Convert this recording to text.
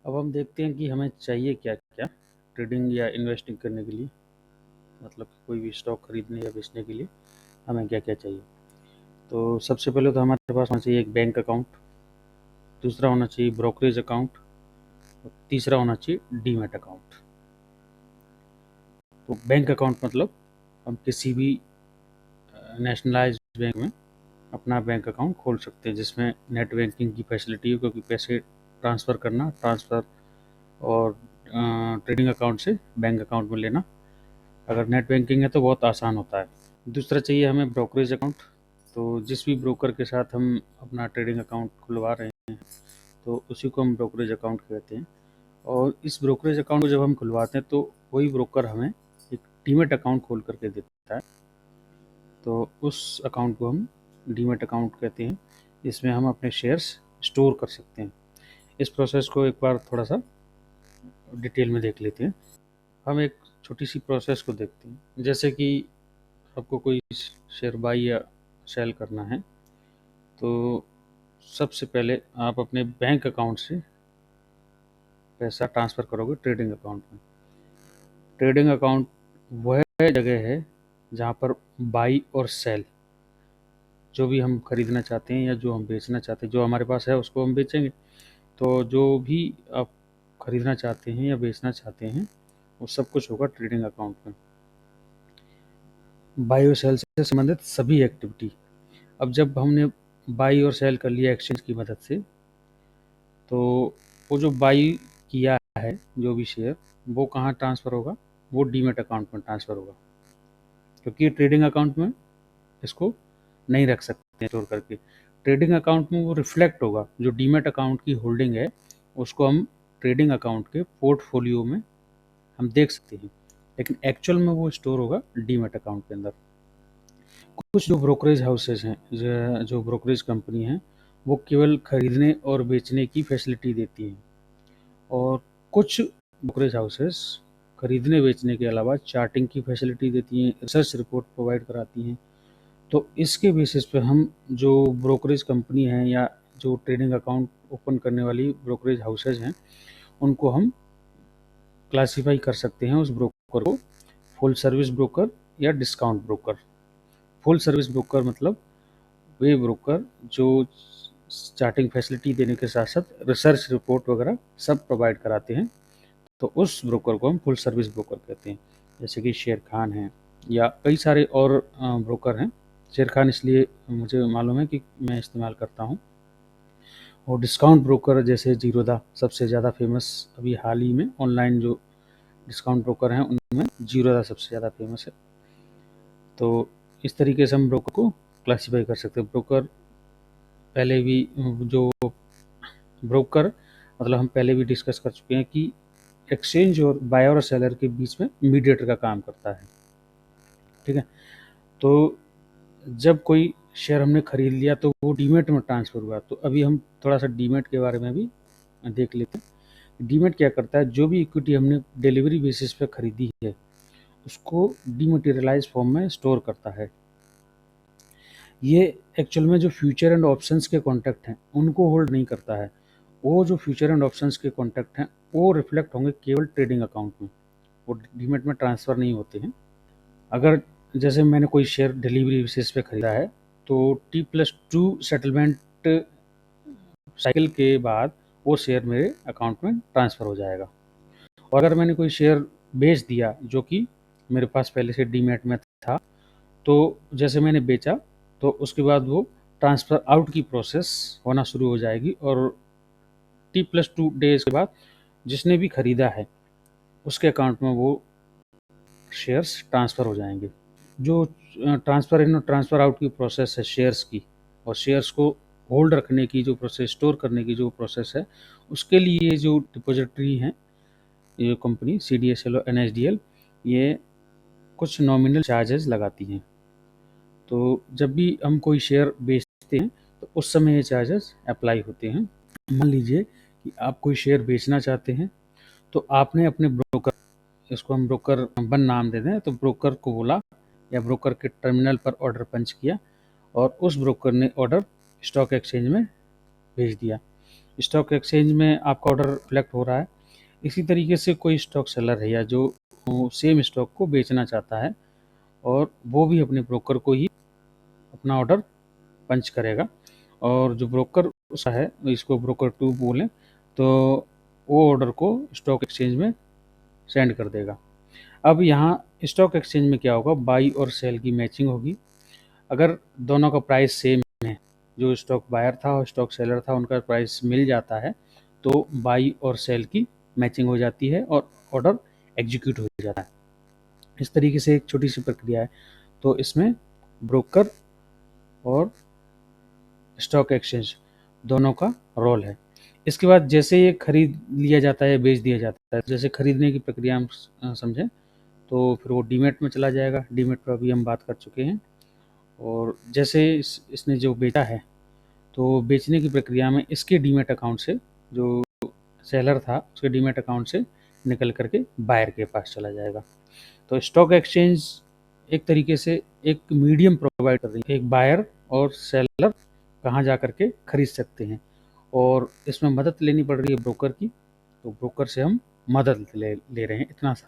अब हम देखते हैं कि हमें चाहिए क्या-क्या ट्रेडिंग या इन्वेस्टिंग करने के लिए, मतलब कोई भी स्टॉक खरीदने या बेचने के लिए हमें क्या-क्या चाहिए। तो सबसे पहले तो हमारे पास होना चाहिए एक बैंक अकाउंट, दूसरा होना चाहिए ब्रोकरेज अकाउंट और तीसरा होना चाहिए डीमैट अकाउंट। तो बैंक अकाउंट मतलब हम किसी भी नेशनलाइज्ड बैंक में अपना बैंक अकाउंट खोल सकते हैं जिसमें नेट बैंकिंग की फैसिलिटी हो, क्योंकि पैसे ट्रांसफ़र और ट्रेडिंग अकाउंट से बैंक अकाउंट में लेना अगर नेट बैंकिंग है तो बहुत आसान होता है। दूसरा चाहिए हमें ब्रोकरेज अकाउंट। तो जिस भी ब्रोकर के साथ हम अपना ट्रेडिंग अकाउंट खुलवा रहे हैं तो उसी को हम ब्रोकरेज अकाउंट कहते हैं। और इस ब्रोकरेज अकाउंट को जब हम खुलवाते हैं तो वही ब्रोकर हमें एक डीमैट अकाउंट खोल करके देता है। तो उस अकाउंट को हम डीमैट अकाउंट कहते हैं। इसमें हम अपने शेयर्स स्टोर कर सकते हैं। इस प्रोसेस को एक बार थोड़ा सा डिटेल में देख लेते हैं। हम एक छोटी सी प्रोसेस को देखते हैं। जैसे कि आपको कोई शेयर बाई या सेल करना है तो सबसे पहले आप अपने बैंक अकाउंट से पैसा ट्रांसफ़र करोगे ट्रेडिंग अकाउंट में। ट्रेडिंग अकाउंट वह जगह है जहाँ पर बाई और सेल जो भी हम खरीदना चाहते हैं या जो हम बेचना चाहते हैं, जो हमारे पास है उसको हम बेचेंगे। तो जो भी आप खरीदना चाहते हैं या बेचना चाहते हैं वो सब कुछ होगा ट्रेडिंग अकाउंट में। बाई और सेल से संबंधित सभी एक्टिविटी। अब जब हमने बाई और सेल कर लिया एक्सचेंज की मदद से, तो वो जो बाई किया है जो भी शेयर वो कहाँ ट्रांसफ़र होगा, वो डीमैट अकाउंट में ट्रांसफ़र होगा, क्योंकि ट्रेडिंग अकाउंट में इसको नहीं रख सकते हैं स्टोर करके। ट्रेडिंग अकाउंट में वो रिफ्लेक्ट होगा, जो डीमैट अकाउंट की होल्डिंग है उसको हम ट्रेडिंग अकाउंट के पोर्टफोलियो में हम देख सकते हैं, लेकिन एक्चुअल में वो स्टोर होगा डीमैट अकाउंट के अंदर। कुछ जो ब्रोकरेज हाउसेज हैं, जो ब्रोकरेज कंपनी हैं, वो केवल खरीदने और बेचने की फैसिलिटी देती हैं, और कुछ ब्रोकरेज हाउसेस खरीदने बेचने के अलावा चार्टिंग की फैसिलिटी देती हैं, रिसर्च रिपोर्ट प्रोवाइड कराती हैं। तो इसके बेसिस पे हम जो ब्रोकरेज कंपनी हैं या जो ट्रेडिंग अकाउंट ओपन करने वाली ब्रोकरेज हाउसेज हैं उनको हम क्लासीफाई कर सकते हैं उस ब्रोकर को फुल सर्विस ब्रोकर या discount broker. Full service broker मतलब वे ब्रोकर जो चार्टिंग फैसिलिटी देने के साथ साथ रिसर्च रिपोर्ट वगैरह सब प्रोवाइड कराते हैं, तो उस ब्रोकर को हम फुल सर्विस ब्रोकर कहते हैं। जैसे कि शेर खान हैं या कई सारे और ब्रोकर हैं। शेर खान इसलिए मुझे मालूम है कि मैं इस्तेमाल करता हूँ। और डिस्काउंट ब्रोकर जैसे जीरोधा सबसे ज़्यादा फेमस, अभी हाल ही में ऑनलाइन जो डिस्काउंट ब्रोकर हैं उनमें जीरोधा सबसे ज़्यादा फेमस है। तो इस तरीके से हम ब्रोकर को क्लासीफाई कर सकते हैं। पहले भी जो ब्रोकर मतलब हम पहले भी डिस्कस कर चुके हैं कि एक्सचेंज और बायर और सेलर के बीच में मीडिएटर का काम करता है। ठीक है, तो जब कोई शेयर हमने खरीद लिया तो वो डीमैट में ट्रांसफ़र हुआ। तो अभी हम थोड़ा सा डीमैट के बारे में भी देख लेते हैं। डीमैट क्या करता है, जो भी इक्विटी हमने डिलीवरी बेसिस पे खरीदी है उसको डीमैटेरियलाइज फॉर्म में स्टोर करता है। ये एक्चुअल में जो फ्यूचर एंड ऑप्शंस के कॉन्ट्रैक्ट हैं उनको होल्ड नहीं करता है। वो जो फ्यूचर एंड ऑप्शंस के कॉन्ट्रैक्ट हैं वो रिफ्लेक्ट होंगे केवल ट्रेडिंग अकाउंट में, वो डीमैट में ट्रांसफ़र नहीं होते हैं। अगर जैसे मैंने कोई शेयर डिलीवरी बेसिस पे खरीदा है तो T+2 सेटलमेंट साइकिल के बाद वो शेयर मेरे अकाउंट में ट्रांसफ़र हो जाएगा। और अगर मैंने कोई शेयर बेच दिया जो कि मेरे पास पहले से डीमैट में था, तो जैसे मैंने बेचा तो उसके बाद वो ट्रांसफ़र आउट की प्रोसेस होना शुरू हो जाएगी और T+2 डेज़ के बाद जिसने भी खरीदा है उसके अकाउंट में वो शेयर्स ट्रांसफ़र हो जाएंगे। जो ट्रांसफ़र इन और ट्रांसफ़र आउट की प्रोसेस है शेयर्स की, और शेयर्स को होल्ड रखने की जो प्रोसेस, स्टोर करने की जो प्रोसेस है, उसके लिए जो डिपॉजिटरी हैं, ये कंपनी CDSL और NSDL, ये कुछ नॉमिनल चार्जेस लगाती हैं। तो जब भी हम कोई शेयर बेचते हैं तो उस समय ये चार्जेस अप्लाई होते हैं। मान लीजिए कि आप कोई शेयर बेचना चाहते हैं तो आपने अपने ब्रोकर, इसको हम ब्रोकर 1 नाम दे दें, तो ब्रोकर को बोला या ब्रोकर के टर्मिनल पर ऑर्डर पंच किया और उस ब्रोकर ने ऑर्डर स्टॉक एक्सचेंज में भेज दिया। स्टॉक एक्सचेंज में आपका ऑर्डर रिफ्लेक्ट हो रहा है। इसी तरीके से कोई स्टॉक सेलर है या जो सेम स्टॉक को बेचना चाहता है और वो भी अपने ब्रोकर को ही अपना ऑर्डर पंच करेगा, और जो ब्रोकर उसका है, इसको ब्रोकर टू बोलें, तो वो ऑर्डर को स्टॉक एक्सचेंज में सेंड कर देगा। अब यहाँ स्टॉक एक्सचेंज में क्या होगा, बाई और सेल की मैचिंग होगी। अगर दोनों का प्राइस सेम है, जो स्टॉक बायर था और स्टॉक सेलर था उनका प्राइस मिल जाता है, तो बाई और सेल की मैचिंग हो जाती है और ऑर्डर एग्जीक्यूट हो जाता है। इस तरीके से एक छोटी सी प्रक्रिया है। तो इसमें ब्रोकर और स्टॉक एक्सचेंज दोनों का रोल है। इसके बाद जैसे ये खरीद लिया जाता है, बेच दिया जाता है, जैसे खरीदने की प्रक्रिया हम समझें, तो फिर वो डीमैट में चला जाएगा। डीमैट पर अभी हम बात कर चुके हैं। और जैसे इसने जो बेचा है, तो बेचने की प्रक्रिया में इसके डीमैट अकाउंट से, जो सेलर था उसके डीमैट अकाउंट से निकल करके बायर के पास चला जाएगा। तो स्टॉक एक्सचेंज एक तरीके से एक मीडियम प्रोवाइड कर रही है, एक बायर और सेलर कहाँ जा करके खरीद सकते हैं, और इसमें मदद लेनी पड़ रही है ब्रोकर की, तो ब्रोकर से हम मदद ले रहे हैं, इतना सा है।